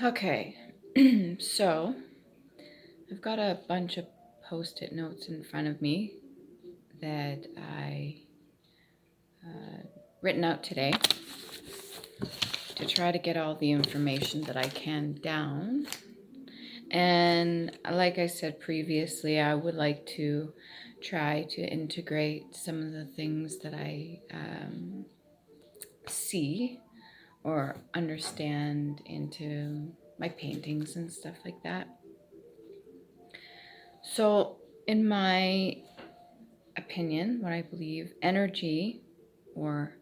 Okay, so I've got a bunch of post-it notes in front of me that I written out today to try to get all the information that I can down. And like I said previously, I would like to try to integrate some of the things that I see or understand into my paintings and stuff like that. So, in my opinion, what I believe, energy or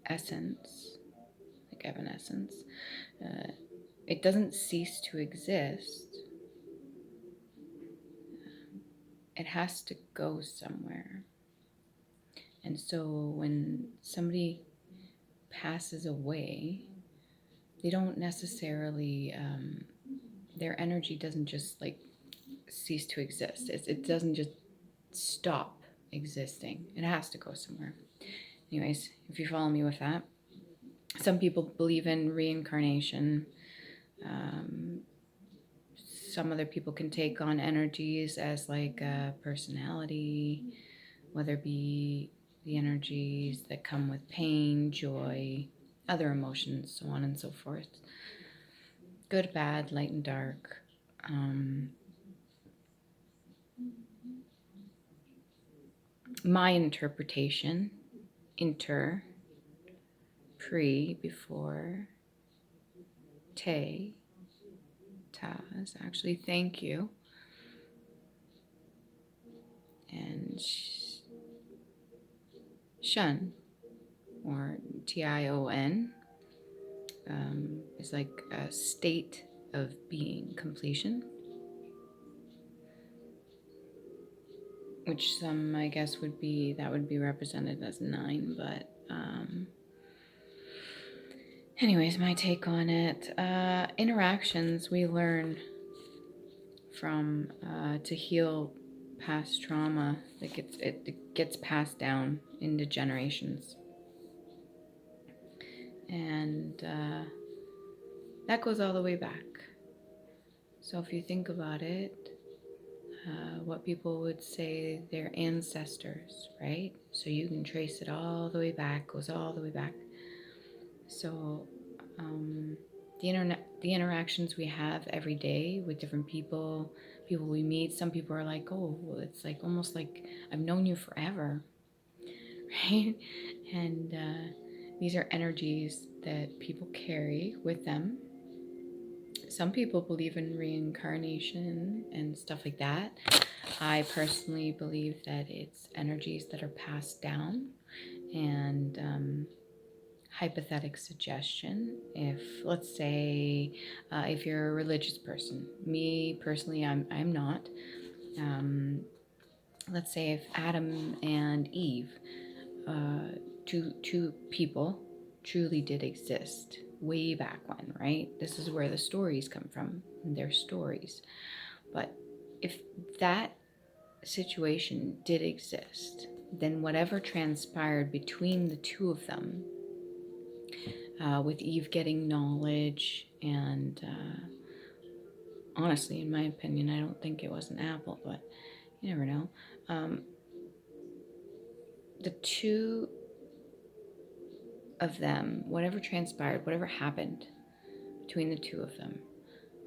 essence, like evanescence, it doesn't cease to exist. It has to go somewhere. And so when somebody passes away, they don't necessarily, their energy doesn't just like cease to exist. It doesn't just stop existing. It has to go somewhere. Anyways, if you follow me with that. Some people believe in reincarnation. Some other people can take on energies as like a personality, whether it be the energies that come with pain, joy, other emotions, so on and so forth. Good, bad, light and dark. My interpretation, before, Taz, actually, thank you. And shun, or Tion, is like a state of being, completion. Which some, I guess, would be represented as 9, but anyways, my take on it. Interactions we learn from to heal past trauma that gets passed down into generations, and that goes all the way back. So if you think about it, what people would say their ancestors, right? So you can trace it all the way back, goes all the way back. So the interactions we have every day with different people we meet, some people are like, oh, well, it's like almost like I've known you forever, right? And these are energies that people carry with them. Some people believe in reincarnation and stuff like that. I personally believe that it's energies that are passed down. And hypothetical suggestion, if let's say if you're a religious person, me personally, I'm not. Let's say if Adam and Eve, two people, truly did exist way back when, right? This is where the stories come from, their stories. But if that situation did exist, then whatever transpired between the two of them, with Eve getting knowledge, and honestly, in my opinion, I don't think it was an apple, but you never know. The two of them, whatever transpired, whatever happened between the two of them,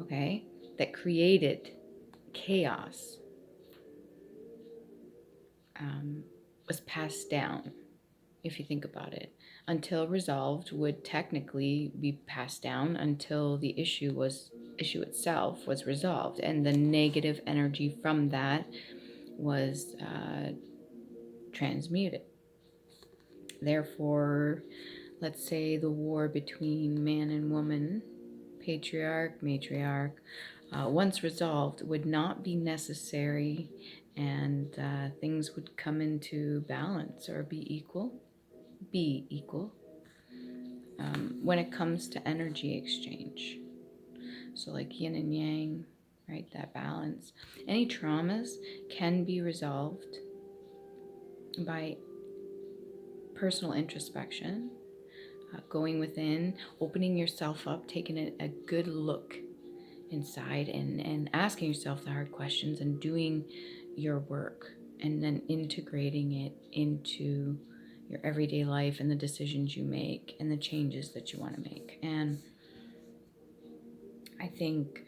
okay, that created chaos, was passed down, if you think about it, until resolved, would technically be passed down until the issue itself was resolved, and the negative energy from that was transmuted. Therefore, let's say the war between man and woman, patriarch, matriarch, once resolved, would not be necessary, and things would come into balance or be equal. When it comes to energy exchange. So like yin and yang, right? That balance. Any traumas can be resolved by personal introspection, going within, opening yourself up, taking a good look inside, and asking yourself the hard questions and doing your work, and then integrating it into your everyday life and the decisions you make and the changes that you want to make. And I think,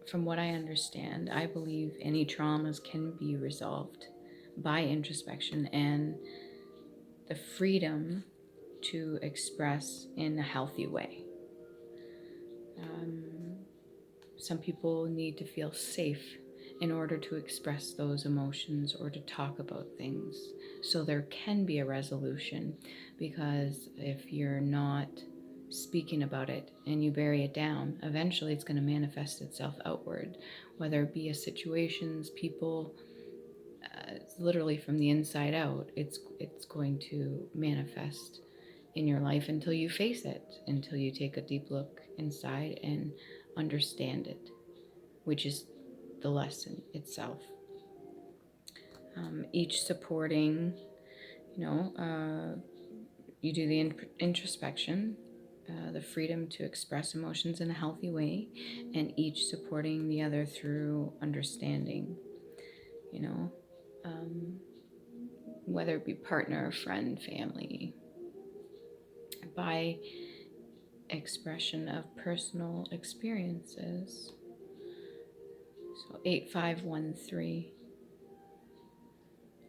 from what I understand, I believe any traumas can be resolved by introspection and the freedom to express in a healthy way. Some people need to feel safe in order to express those emotions or to talk about things, so there can be a resolution. Because if you're not speaking about it and you bury it down, eventually it's going to manifest itself outward, whether it be a situations, people, literally from the inside out. It's going to manifest in your life until you face it, until you take a deep look inside and understand it, which is the lesson itself. Each supporting, you do the introspection, the freedom to express emotions in a healthy way, and each supporting the other through understanding, whether it be partner, friend, family, by expression of personal experiences. So 8513,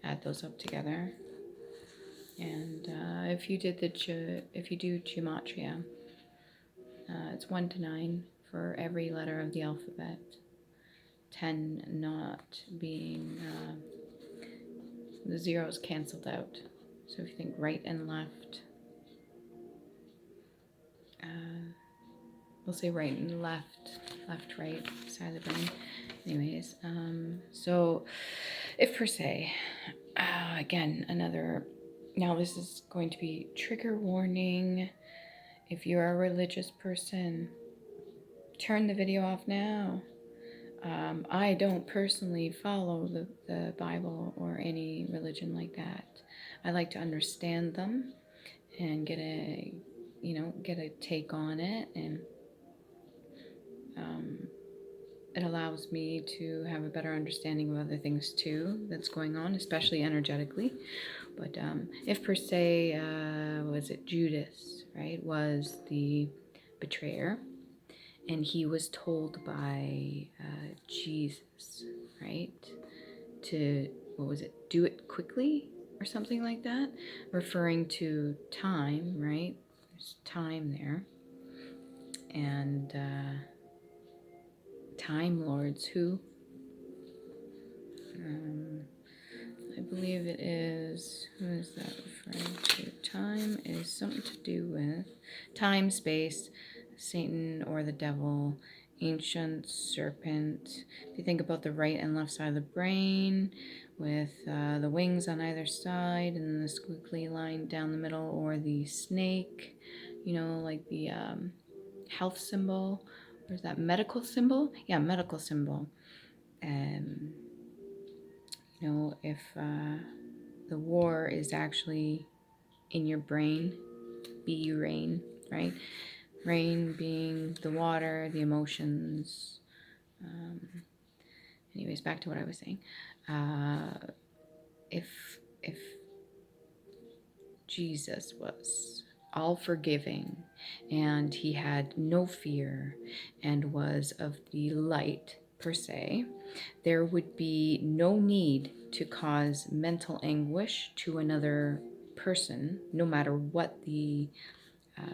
add those up together. And if you do gematria, it's 1 to 9 for every letter of the alphabet. 10 not being, the zeros canceled out. So if you think right and left, we'll say right and left, right side of the brain. Anyways, so if per se, again, now this is going to be trigger warning. If you're a religious person, turn the video off now. I don't personally follow the Bible or any religion like that. I like to understand them and get a take on it, and it allows me to have a better understanding of other things too that's going on, especially energetically. But if per se, was it Judas, right, was the betrayer, and he was told by Jesus, right, to, do it quickly or something like that, referring to time, right? There's time there. And Time Lords, who I believe it is, who is that referring to? Time is something to do with time, space, Satan or the devil, ancient serpent. If you think about the right and left side of the brain, with the wings on either side and then the squiggly line down the middle, or the snake, like the health symbol, or is that medical symbol? Yeah, medical symbol. If the war is actually in your brain, be rain, right? Rain being the water, the emotions. Anyways, back to what I was saying. If Jesus was all forgiving and he had no fear and was of the light per se, there would be no need to cause mental anguish to another person, no matter what the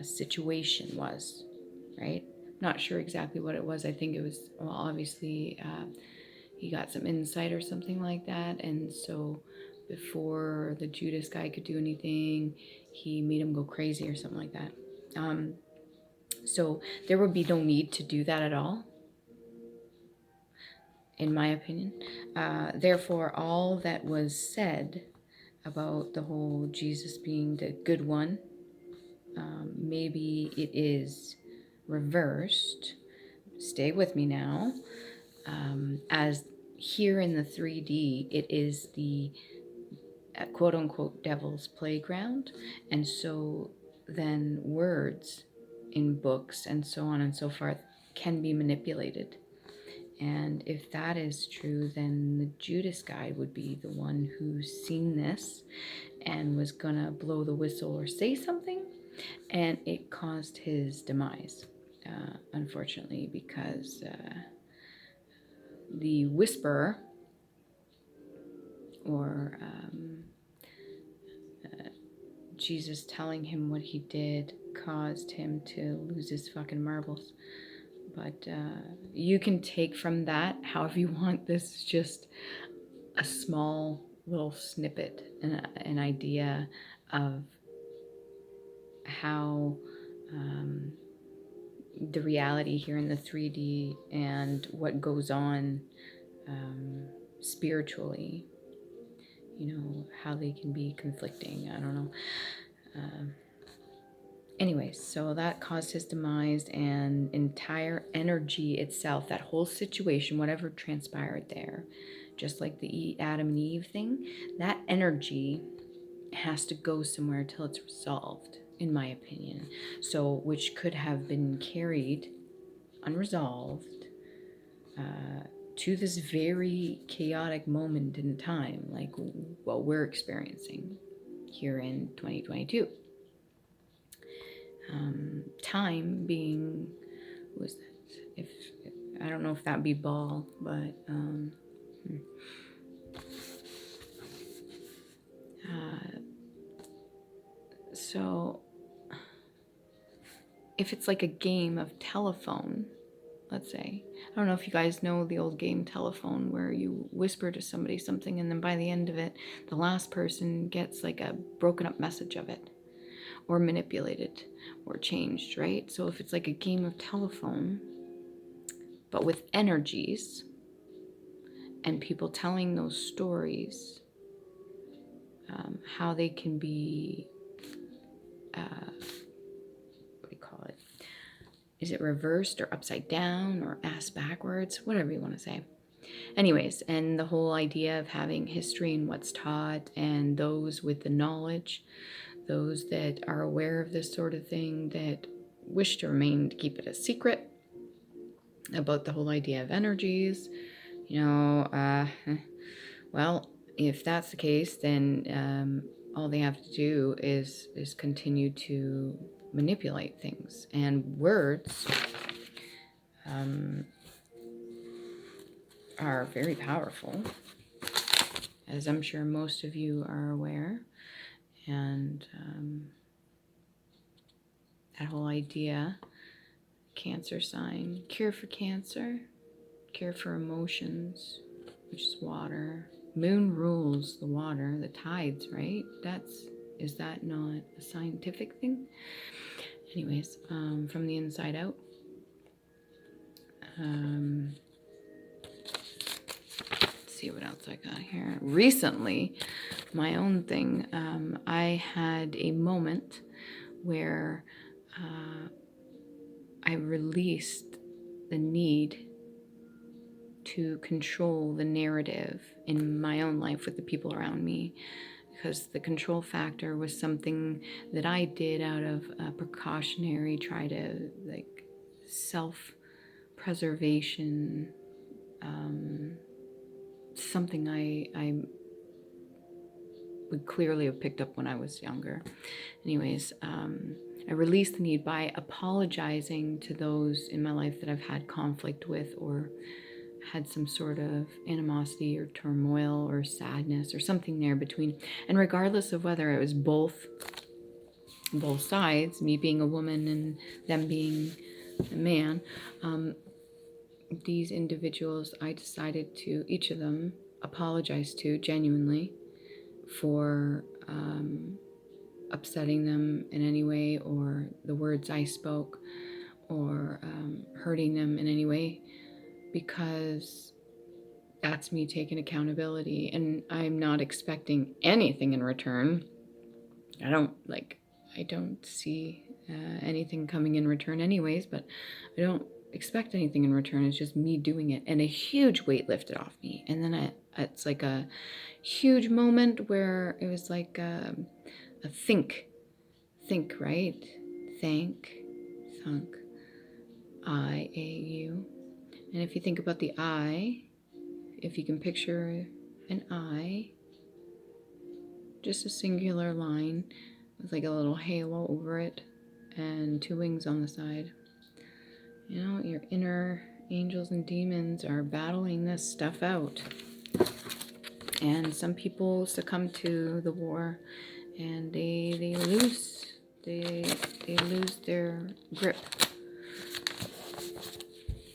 situation was, right? Not sure exactly what it was. I think it was, well, obviously he got some insight or something like that, and so before the Judas guy could do anything, he made him go crazy or something like that. So there would be no need to do that at all, in my opinion. Therefore, all that was said about the whole Jesus being the good one, maybe it is reversed. Stay with me now. As here in the 3D, it is the quote unquote devil's playground. And so then words in books and so on and so forth can be manipulated. And if that is true, then the Judas guy would be the one who's seen this and was gonna blow the whistle or say something, and it caused his demise, unfortunately, because the whisperer, or Jesus telling him what he did, caused him to lose his fucking marbles. But you can take from that however you want. This is just a small little snippet, an idea of how the reality here in the 3D and what goes on spiritually, you know, how they can be conflicting. I don't know. Anyways, so that caused his demise, and entire energy itself, that whole situation, whatever transpired there, just like the Adam and Eve thing, that energy has to go somewhere till it's resolved, in my opinion. So, which could have been carried unresolved to this very chaotic moment in time, like what we're experiencing here in 2022. Time being, who was that? If I don't know if that'd be Baal, but so if it's like a game of telephone, let's say, I don't know if you guys know the old game telephone, where you whisper to somebody something and then by the end of it, the last person gets like a broken up message of it, or manipulated or changed, right? So if it's like a game of telephone, but with energies and people telling those stories, how they can be, what do you call it? Is it reversed or upside down or ass backwards? Whatever you want to say. Anyways, and the whole idea of having history and what's taught, and those with the knowledge, those that are aware of this sort of thing, that wish to remain to keep it a secret about the whole idea of energies, you know, well, if that's the case, then all they have to do is continue to manipulate things. And words are very powerful, as I'm sure most of you are aware. And that whole idea, Cancer sign, cure for cancer, cure for emotions, which is water. Moon rules the water, the tides, right? Is that not a scientific thing? Anyways, from the inside out. Let's see what else I got here. Recently, my own thing, I had a moment where I released the need to control the narrative in my own life with the people around me, because the control factor was something that I did out of a precautionary, try to like self-preservation, something I would clearly have picked up when I was younger. Anyways, I released the need by apologizing to those in my life that I've had conflict with, or had some sort of animosity or turmoil or sadness or something there between. And regardless of whether it was both sides, me being a woman and them being a man, these individuals, I decided to, each of them, apologize to genuinely for upsetting them in any way, or the words I spoke, or hurting them in any way, because that's me taking accountability, and I'm not expecting anything in return. I don't see anything coming in return anyways, but I don't expect anything in return. It's just me doing it, and a huge weight lifted off me. And then It's like a huge moment where it was like a think, right? Thank, thunk, I-A-U. And if you think about the I, if you can picture an I, just a singular line with like a little halo over it and two wings on the side. You know, your inner angels and demons are battling this stuff out. And some people succumb to the war and they lose their grip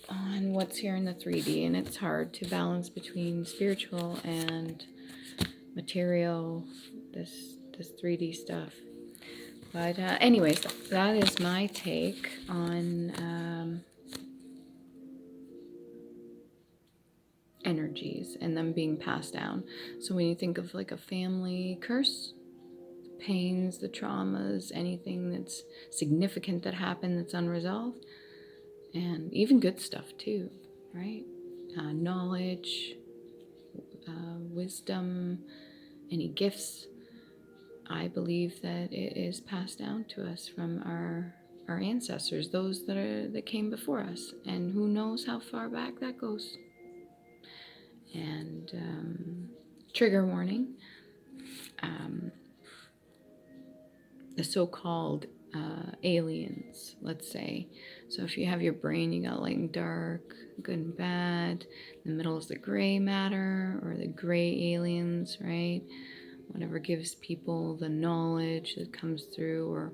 on what's here in the 3D, and it's hard to balance between spiritual and material, this 3D stuff. But anyways, that is my take on energies and them being passed down. So when you think of like a family curse, pains, the traumas, anything that's significant that happened that's unresolved, and even good stuff too, right? Knowledge, wisdom, any gifts, I believe that it is passed down to us from our ancestors, those that came before us, and who knows how far back that goes. And trigger warning, the so-called aliens, let's say. So if you have your brain, you got light and dark, good and bad. In the middle is the gray matter, or the gray aliens, right? Whatever gives people the knowledge that comes through, or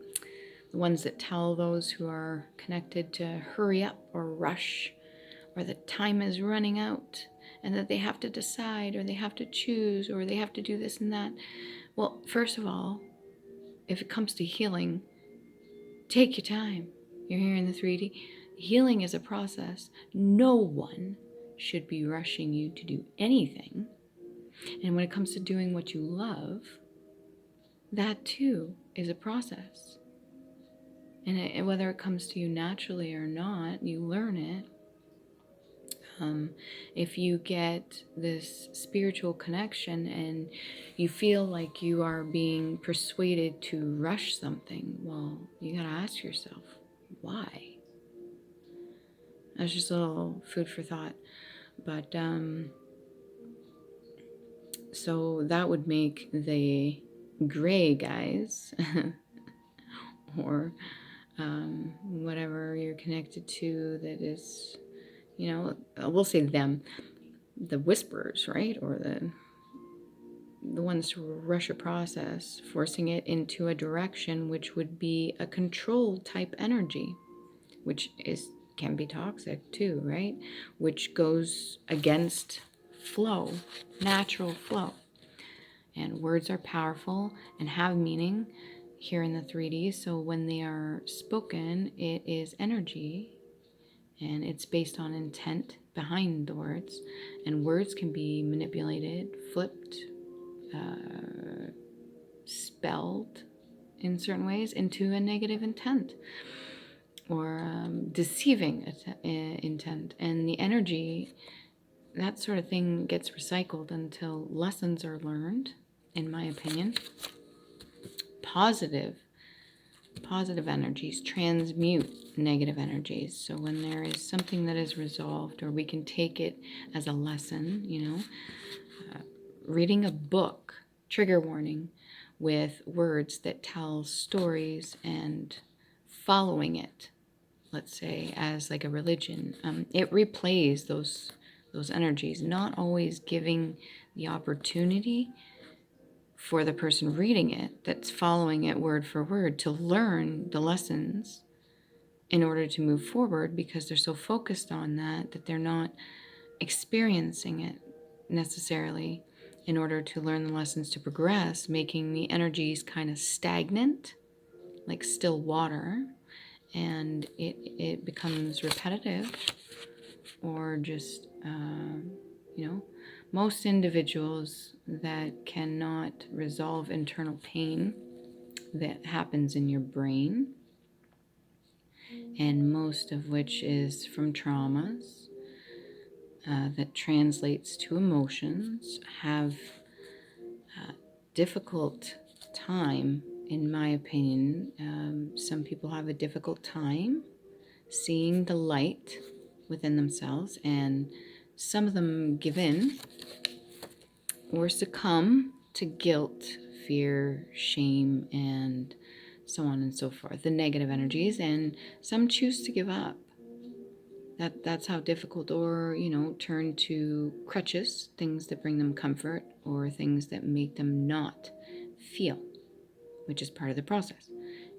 the ones that tell those who are connected to hurry up or rush, or that time is running out and that they have to decide, or they have to choose, or they have to do this and that. Well, first of all, if it comes to healing, take your time. You're here in the 3D. Healing is a process. No one should be rushing you to do anything. And when it comes to doing what you love, that too is a process. And whether it comes to you naturally or not, you learn it. If you get this spiritual connection and you feel like you are being persuaded to rush something, well, you gotta ask yourself, why? That's just a little food for thought. But so that would make the gray guys or whatever you're connected to that is, you know, we'll say them, the whisperers, right? Or the ones to rush a process, forcing it into a direction which would be a control type energy, which can be toxic too, right? Which goes against flow, natural flow. And words are powerful and have meaning here in the 3D. So when they are spoken, it is energy, and it's based on intent behind the words. And words can be manipulated, flipped, spelled in certain ways into a negative intent, or deceiving intent. And the energy, that sort of thing, gets recycled until lessons are learned, in my opinion. Positive energies transmute negative energies. So when there is something that is resolved, or we can take it as a lesson, you know, reading a book, trigger warning, with words that tell stories and following it, let's say, as like a religion, it replays those energies, not always giving the opportunity for the person reading it, that's following it word for word, to learn the lessons in order to move forward, because they're so focused on that they're not experiencing it necessarily in order to learn the lessons to progress, making the energies kind of stagnant, like still water, and it becomes repetitive, or just, you know, most individuals that cannot resolve internal pain that happens in your brain, and most of which is from traumas, that translates to emotions have a difficult time, in my opinion. Some people have a difficult time seeing the light within themselves, and some of them give in or succumb to guilt, fear, shame, and so on and so forth, the negative energies, and some choose to give up. That's how difficult, or turn to crutches, things that bring them comfort or things that make them not feel, which is part of the process,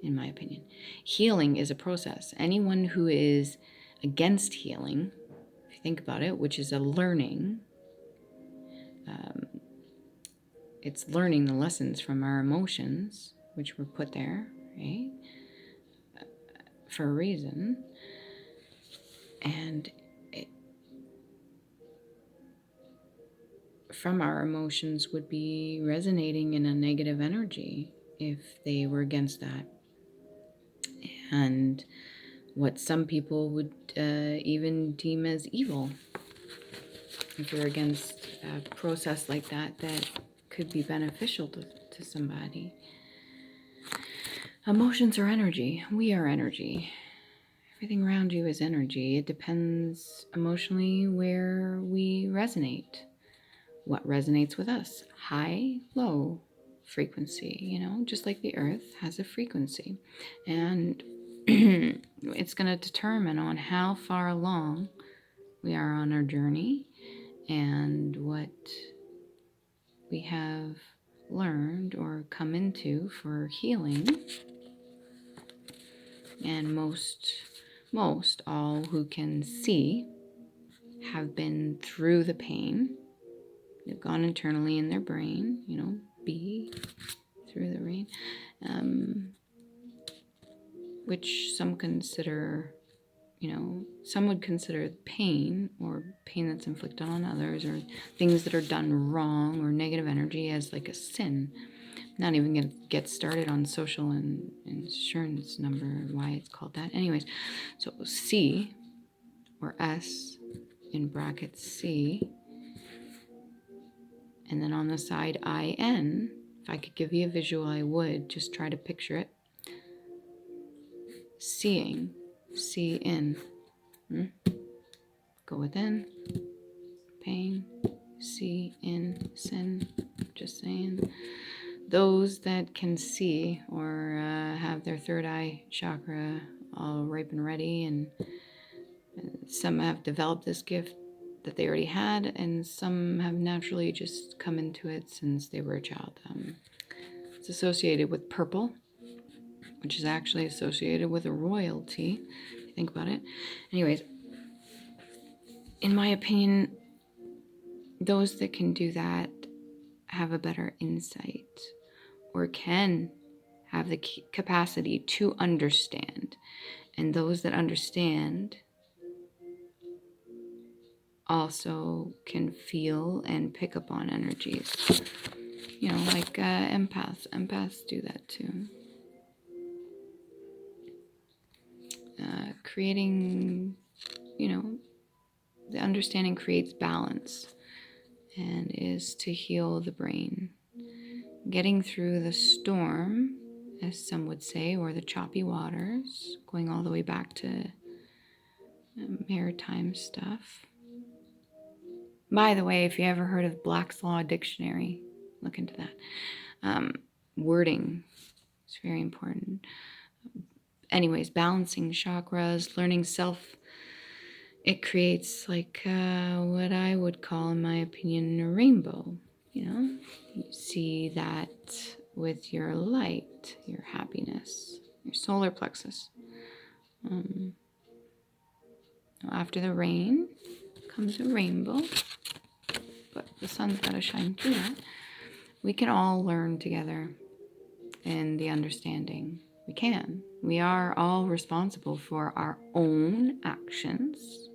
in my opinion. Healing is a process. Anyone who is against healing, if you think about it, which is a learning, it's learning the lessons from our emotions, which were put there, right, for a reason. And from our emotions would be resonating in a negative energy if they were against that. And what some people would even deem as evil. If you're against a process like that, that could be beneficial to somebody. Emotions are energy. We are energy. Everything around you is energy. It depends emotionally where we resonate. What resonates with us? High, low frequency, just like the earth has a frequency. And it's going to determine on how far along we are on our journey and what we have learned or come into for healing. And most all who can see have been through the pain. They've gone internally in their brain, be through the rain, which some consider, some would consider pain or pain that's inflicted on others or things that are done wrong or negative energy as like a sin. Not even going to get started on social and insurance number, why it's called that. Anyways, so C or S in brackets C, and then on the side IN. If I could give you a visual, I would. Just try to picture it. Seeing, see in. Go within, pain, see in, sin. Just saying. Those that can see or have their third eye chakra all ripe and ready, and some have developed this gift that they already had, and some have naturally just come into it since they were a child. It's associated with purple, which is actually associated with a royalty, if you think about it. Anyways, in my opinion, those that can do that have a better insight or can have the capacity to understand. And those that understand also can feel and pick up on energies. Like empaths. Empaths do that too. Creating, the understanding creates balance and is to heal the brain. Getting through the storm, as some would say, or the choppy waters, going all the way back to maritime stuff. By the way, if you ever heard of Black's Law Dictionary, look into that. Wording is very important. Anyways, balancing chakras, learning self, it creates like what I would call, in my opinion, a rainbow. You see that with your light, your happiness, your solar plexus. After the rain comes a rainbow, but the sun's got to shine through that. We can all learn together in the understanding. We can. We are all responsible for our own actions,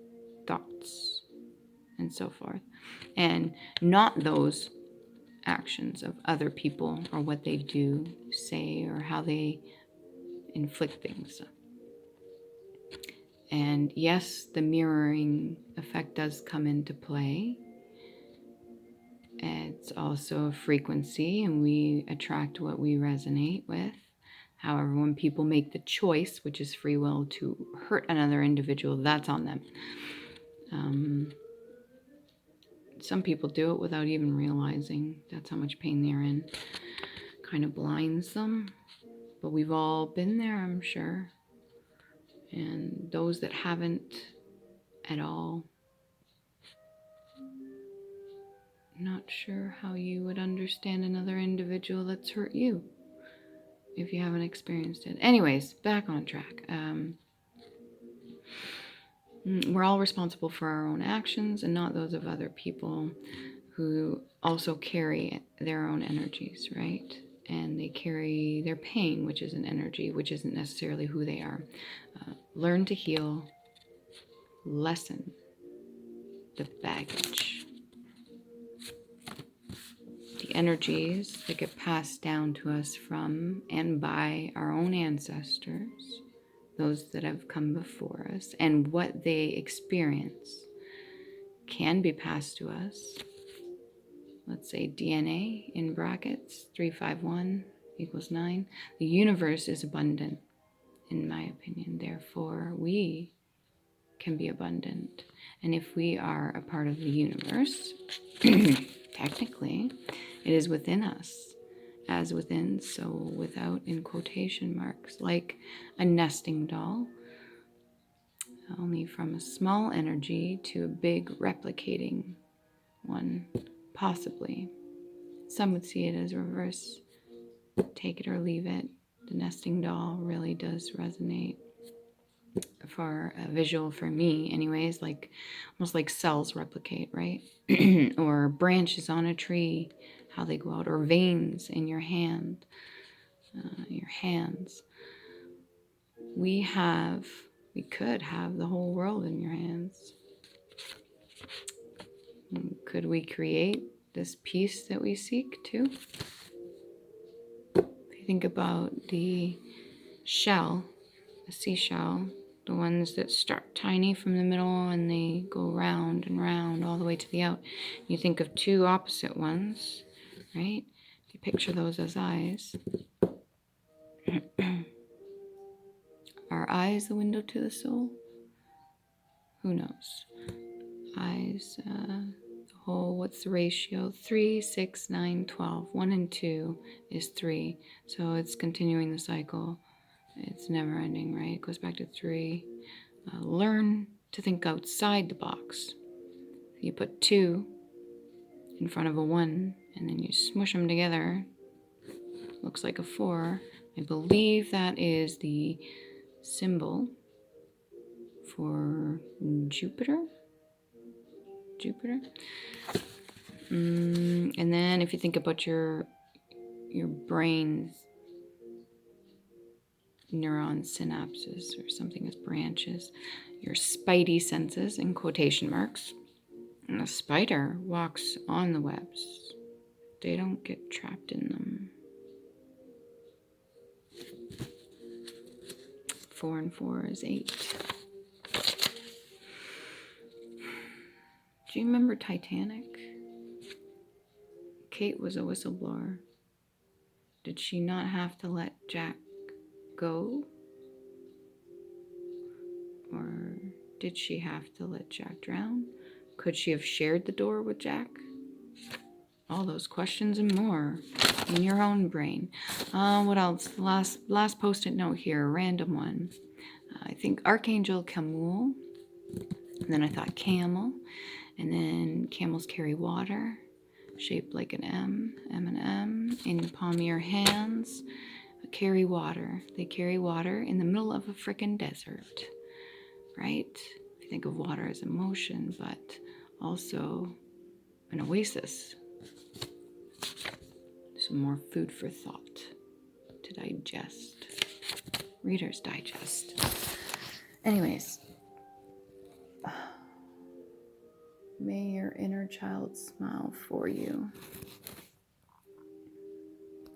thoughts, and so forth, and not those actions of other people or what they do, say, or how they inflict things. And yes, the mirroring effect does come into play. It's also a frequency, and we attract what we resonate with. However, when people make the choice, which is free will, to hurt another individual, that's on them. Some people do it without even realizing that's how much pain they're in. Kind of blinds them. But we've all been there, I'm sure. And those that haven't at all, not sure how you would understand another individual that's hurt you if you haven't experienced it. Anyways, back on track. We're all responsible for our own actions and not those of other people who also carry their own energies, right? And they carry their pain, which is an energy, which isn't necessarily who they are. Learn to heal, lessen the baggage. The energies that get passed down to us from and by our own ancestors, those that have come before us, and what they experience can be passed to us. Let's say DNA in brackets, 351 equals 9. The universe is abundant, in my opinion. Therefore, we can be abundant. And if we are a part of the universe, technically, it is within us. As within, so without, in quotation marks. Like a nesting doll, only from a small energy to a big replicating one, possibly. Some would see it as reverse. Take it or leave it. The nesting doll really does resonate for a visual for me anyways, like almost like cells replicate, right? Or branches on a tree, how they go out, or veins in your hand, your hands. We could have the whole world in your hands. Could we create this peace that we seek too? If you think about the shell, the seashell, the ones that start tiny from the middle and they go round and round all the way to the out. You think of two opposite ones, right? If you picture those as eyes. Are eyes the window to the soul? Who knows? Eyes, the whole, what's the ratio? 3, 6, 9, 12. 1 and 2 is 3. So it's continuing the cycle. It's never ending, right? It goes back to 3. Learn to think outside the box. You put 2 in front of a 1, and then you smush them together. Looks like a 4. I believe that is the symbol for Jupiter. And then if you think about your brain's neuron synapses or something as branches, your spidey senses in quotation marks, and a spider walks on the webs. They don't get trapped in them. 4 and 4 is 8. Do you remember Titanic? Kate was a whistleblower. Did she not have to let Jack go? Or did she have to let Jack drown? Could she have shared the door with Jack? All those questions and more in your own brain. What else? Last post-it note here, a random one. I think Archangel Chamuel. And then I thought camel. And then camels carry water, shaped like an M and M, in the palm of your hands. Carry water. They carry water in the middle of a frickin' desert, right? If you think of water as emotion, but also an oasis. Some more food for thought to digest. Reader's Digest. Anyways. May your inner child smile for you.